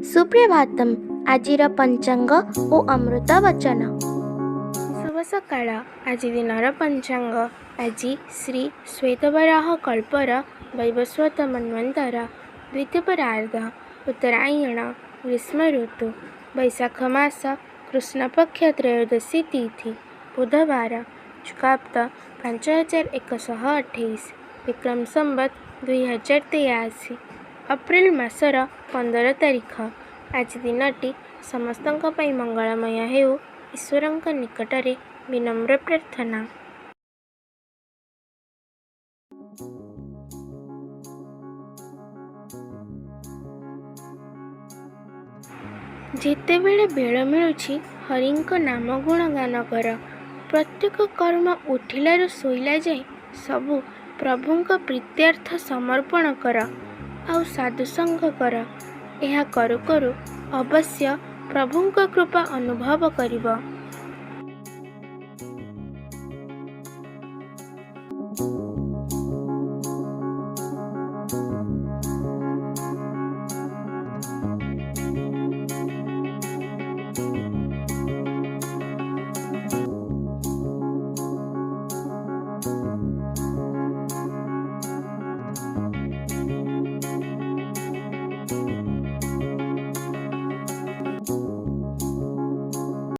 सुप्रभातम। आजिर पंचांग ओ अमृत वचन। शुभ सकाळ। आज दिनर पंचांग। आज श्री श्वेतवराह कल्पर वैवस्वत मन्वंतर द्वितीयपरार्ध उत्तरायण ग्रीष्म ऋतु वैशाख मास कृष्ण पक्ष त्रयोदशी तिथि बुधवार शुक्लाब्द 5128 विक्रम संवत 2083 एप्रिल मासर 15 तारिख। आज दिनटी समस्तंक पई मंगलमय हेउ ईश्वरंक निकटरे विनम्र प्रार्थना। जेतेबेले बेल मिलुछि हरिंक नाम गुणगान कर। प्रत्येक कर्म उठिलारू शोइला जाए सबु प्रभुंक प्रीत्यार्थ समर्पण कर आउ साधुसंग कर। यह करू करू अवश्य प्रभुंक कृपा अनुभव करिब।